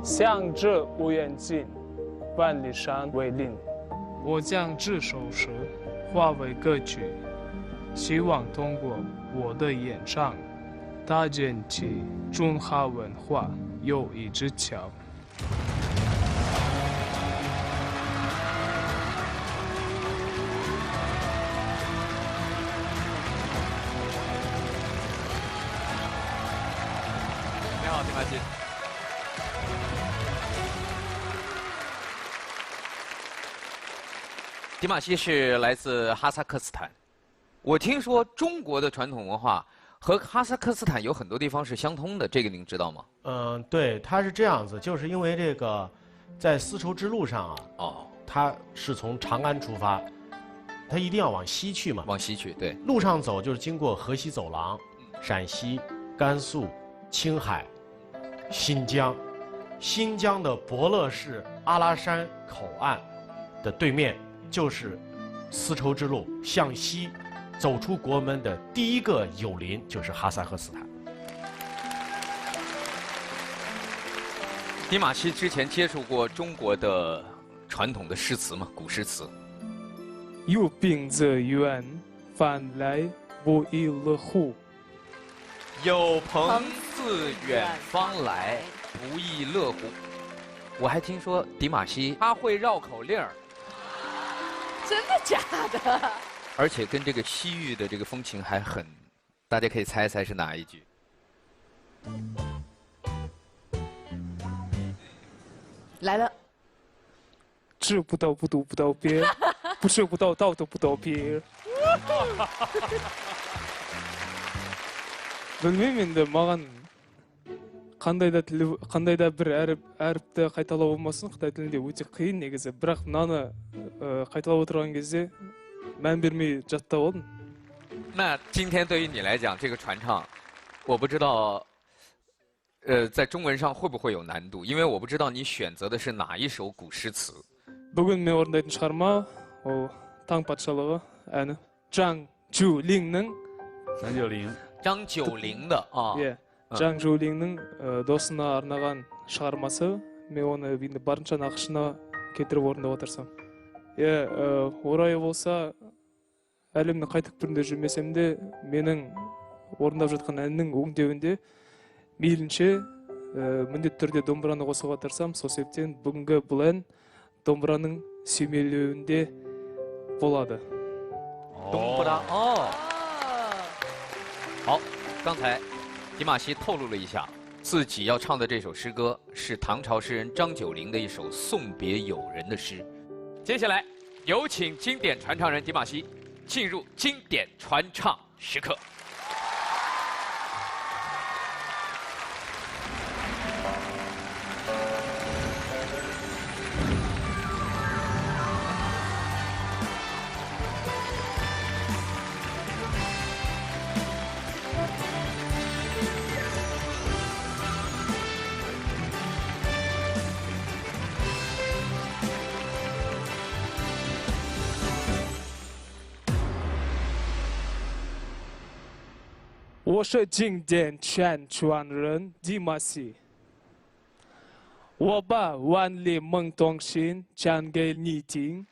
向着无远近，万里山为邻。我将这首诗化为歌曲，希望通过我的演唱，搭建起中华文化友谊之桥。你好，迪玛希。迪玛希是来自哈萨克斯坦。我听说中国的传统文化和哈萨克斯坦有很多地方是相通的，这个您知道吗？对，它是这样子，就是因为这个，在丝绸之路上啊，它是从长安出发，它一定要往西去嘛。往西去，对。路上走就是经过河西走廊、陕西、甘肃、青海、新疆，新疆的博乐市阿拉山口岸的对面就是丝绸之路向西走出国门的第一个友邻，就是哈萨克斯坦。迪玛希之前接触过中国的传统的诗词吗？古诗词。有病则远，返来不亦乐乎。有朋自远方来，不亦乐乎。我还听说迪玛希他会绕口令儿，真的假的？而且跟这个西域的这个风情还很，大家可以猜一猜是哪一句？来了。知不道不读不道别，不知不道道都不道别。білмеймін енді маған қандай да бір әріпті қайталау болмасын қытай тілінде өте қиын негізі, бірақ мынаны қайталап отырған кезде мән бермей жаттап алдым。那今天对于你来讲，这个传唱，我不知道，在中文上会不会有难度？因为我不知道你选择的是哪一首古诗词。бүгін мен орындайтын шығарма ол таң патшалығы әні张九龄的啊。иә, Жаң Жоулиңнің досына арнаған шығармасы. Мен оны енді барынша нақышына келтіріп орындауға тырысамын. Иә, орайы болса, әлемнің қай түкпірінде жүрмесем де, менің орындап жатқан әннің өңдеуінде мейлінше міндетті түрде домбыраны қосуға тырысамын. Сол себептен бүгінгі бұл ән домбыраның сүйемелдеуінде болады. 冬不拉哦。好，刚才迪玛希透露了一下，自己要唱的这首诗歌是唐朝诗人张九龄的一首送别友人的诗。接下来，有请经典传唱人迪玛希进入经典传唱时刻。我是经典传唱人迪玛希，我把万里梦中心讲给你听。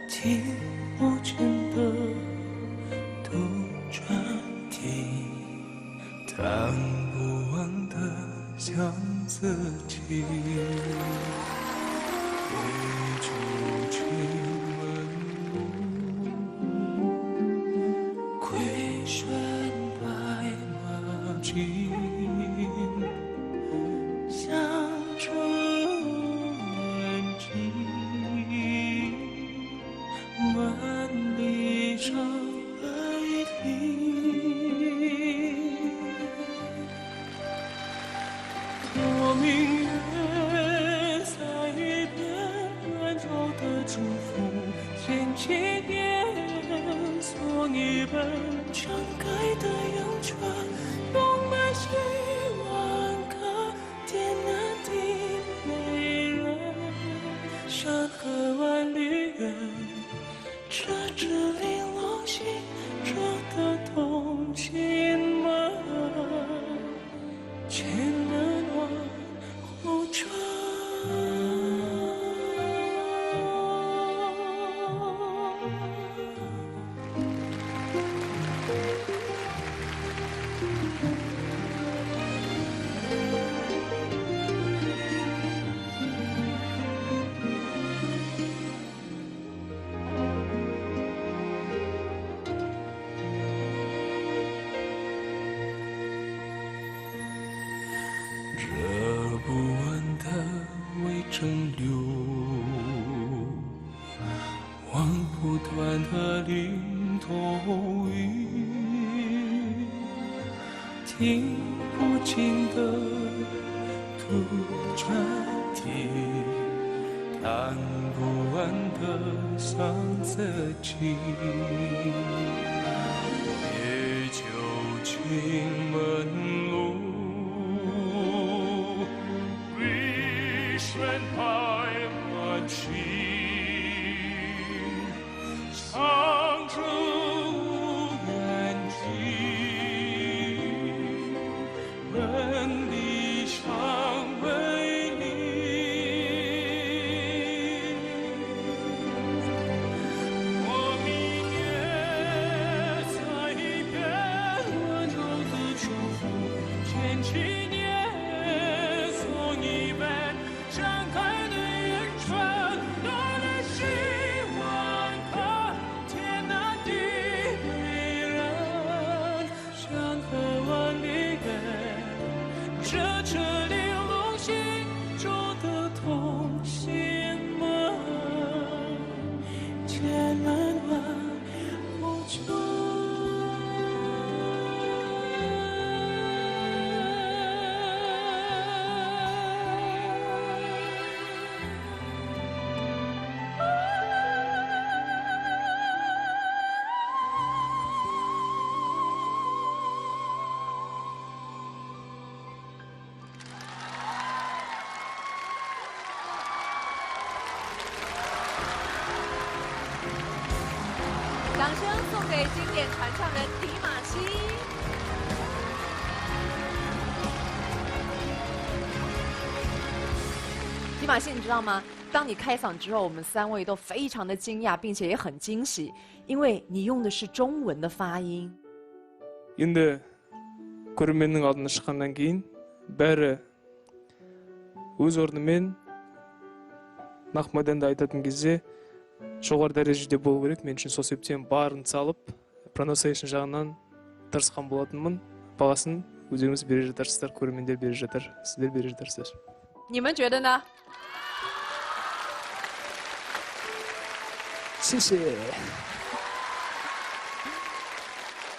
听不见的杜鹃啼，弹不完的相思情。一竹青门路，归旋白马尽。相处远近，万里山来临。人，敞开的拥抱，充满希望，可天南地北人，山河万里远，这支玲珑心中的同心门，千门万户春。热不完的微蒸馏，望不断的领头雨，听不尽的杜鹃啼，弹不完的桑泽情，别就青门路。旋拍满情，唱着无缘情，问理想为你。我明月在一边，温柔的祝福，牵起年。展开的云川，多了希望，可天南地北人，山河万里远，这支玲珑心中的同心门，千门万户春。掌声送给经典传唱人迪玛希。迪玛希，你知道吗？当你开嗓之后，我们3位都非常的惊讶，并且也很惊喜，因为你用的是中文的发音。 енді көрерменнің алдына шыққаннан кейін бәрі өз орнымен нақ майданда айтатын кезде жоғары дәрежеде болу керек. Мен үшін сол себептен барын салып pronunciation жағынан тырысқан болатынмын. Бағасын өздеріңіз бере жатарсыздар, көрермендер бере жатар, сіздер бере жатарсыздар. 你们觉得呢？谢谢。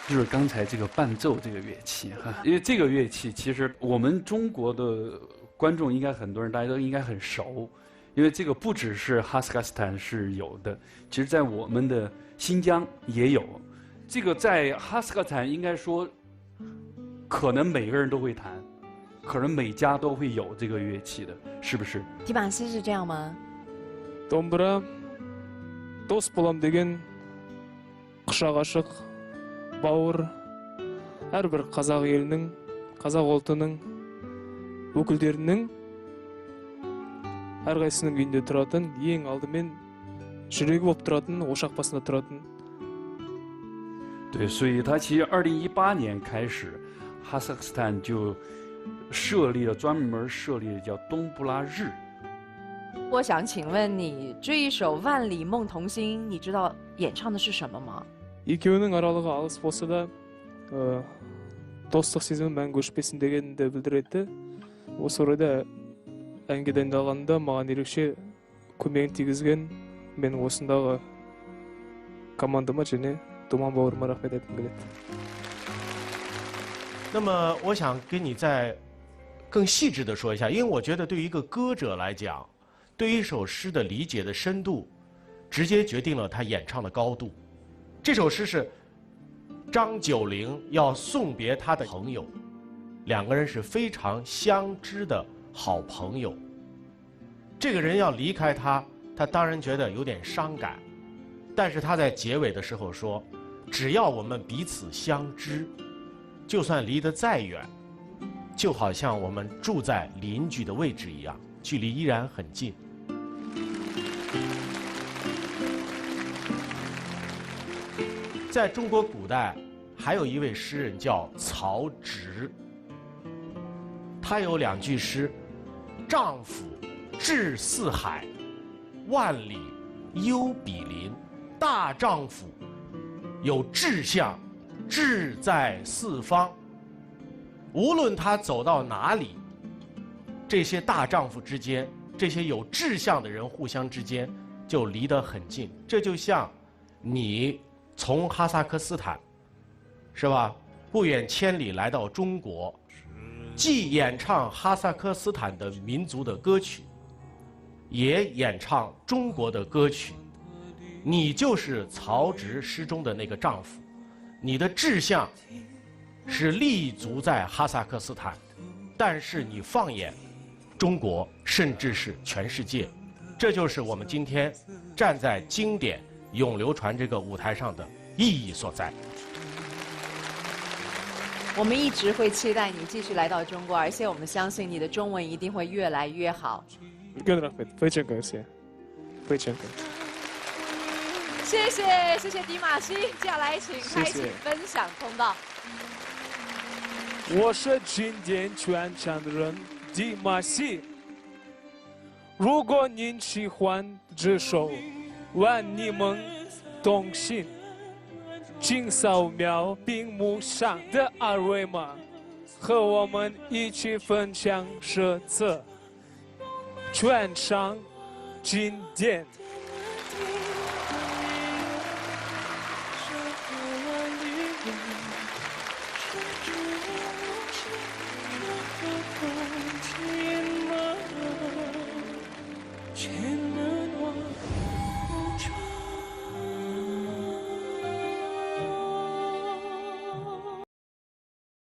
就是刚才这个伴奏这个乐器哈，因为这个乐器其实我们中国的观众应该很多人大家都应该很熟，因为这个不只是哈萨克斯坦是有的，其实在我们的新疆也有。这个在哈萨克斯坦应该说，可能每个人都会弹，可能每家都会有这个乐器的，是不是？迪玛希是这样吗？ домбыра дос болам деген құшақ ашық бауыр әрбір қазақ елінің, қазақ ұлтының өкілдерінің әрқайсының үйінде тұратын, ең алдымен жүрегі болып тұратын, ошақ басында тұратын. 对，所以它其实2018年开始，哈萨克斯坦就设立了专门设立的叫冬布拉日。 我想请问你这一首《万里梦童心》，你知道演唱的是什么吗？ екеуінің аралығы алыс болса да достық сезімі мәңгі өшпесін дегенді білдіреді. Осы орайда әнге дайындалғанда маған ерекше көмегін тигізген менің осындағы командама және думан бауырыма рахмет айтқым келеді. 那么我想跟你再更细致的说一下，因为我觉得对于一个歌者来讲，对于一首诗的理解的深度，直接决定了他演唱的高度。这首诗是张九龄要送别他的朋友，两个人是非常相知的好朋友。这个人要离开他，他当然觉得有点伤感，但是他在结尾的时候说，只要我们彼此相知，就算离得再远，就好像我们住在邻居的位置一样，距离依然很近。在中国古代，还有一位诗人叫曹植，他有2句诗：丈夫志四海，万里忧比邻。大丈夫有志向，志在四方。无论他走到哪里，这些大丈夫之间，这些有志向的人互相之间就离得很近。这就像你从哈萨克斯坦，是吧？不远千里来到中国，既演唱哈萨克斯坦的民族的歌曲，也演唱中国的歌曲。你就是曹植诗中的那个丈夫，你的志向是立足在哈萨克斯坦，但是你放眼中国，甚至是全世界，这就是我们今天站在经典永流传这个舞台上的意义所在。我们一直会期待你继续来到中国，而且我们相信你的中文一定会越来越好。非常感谢，非常感谢。谢谢，谢谢迪玛希。接下来请开启分享通道。我是经典传唱的人迪玛希。如果您喜欢这首《愿你们同行》，请扫描屏幕上的二维码，和我们一起分享这次传唱经典。